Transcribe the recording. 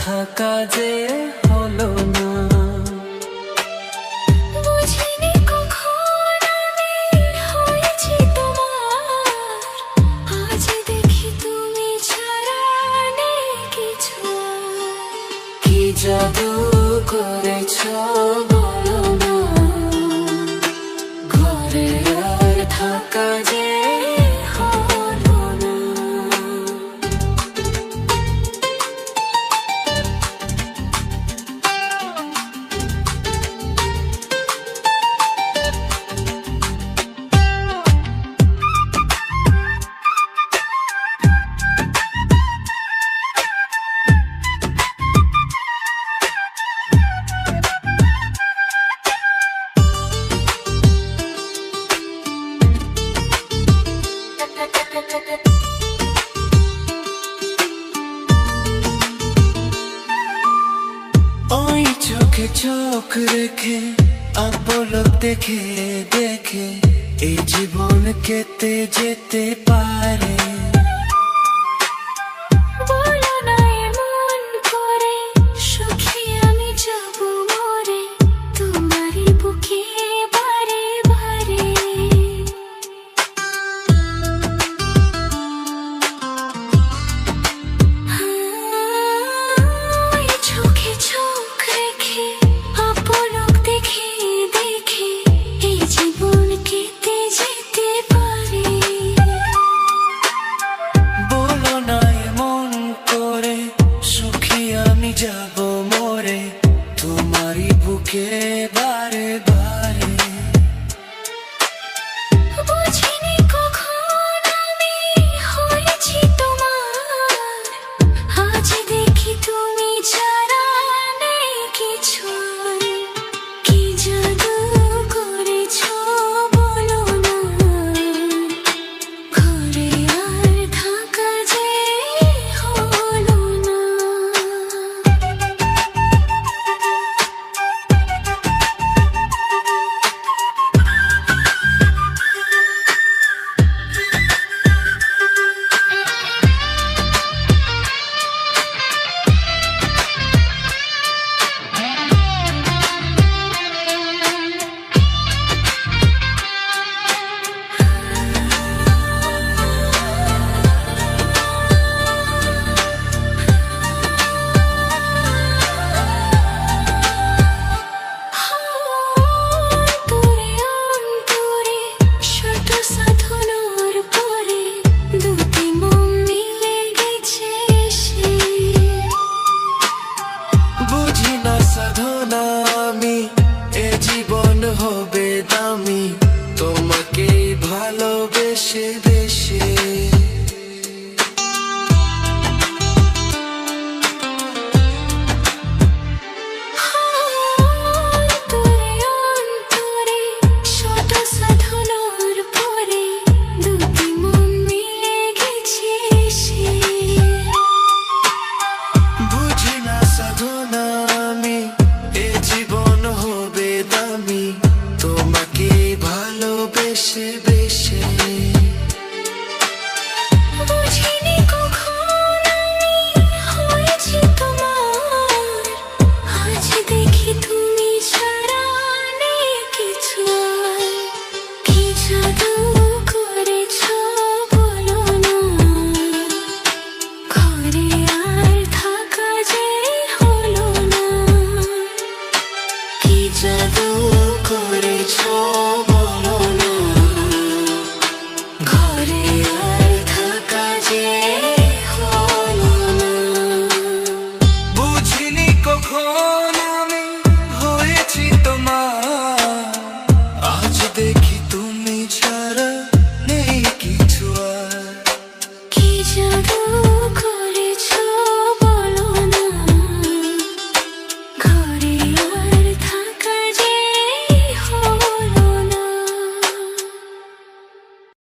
থাকা যে হলো না। বুঝিনি কখন আমি হয়েছি তোমার, আজ দেখি তুমি ছাড়া নেই কিছু। কি জাদু করেছো বলো না, ঘরে আর থাকা যে হলো না। ওই চোখে চোখ রেখে আপলক দেখে দেখে এই জীবন কেটে যেতে পারে। বলো না এমন করে, সুখী আমি যাব মরে তোমারই বুকে বারে বারে। ওই চোখে চোখ রেখে আপলক দেখে দেখে এই জীবন কেটে যেতে পারে। বলো না এমন করে, সুখী আমি যাব মরে তোমারই বুকে বারে বারে। বুঝিনি কখন আমি হয়েছি তোমার, আজ দেখি তুমি ছাড়া নেই কিছু। কি জাদু করেছো বলো না, ঘরে আর থাকা যে হলো না। অন্তরে অন্তরে শত সাধনার পরে দুটি মন মিলে গেছে সে। বুঝি না সাধনা আমি, এ জীবন হবে দামি তোমাকেই ভালোবেসে।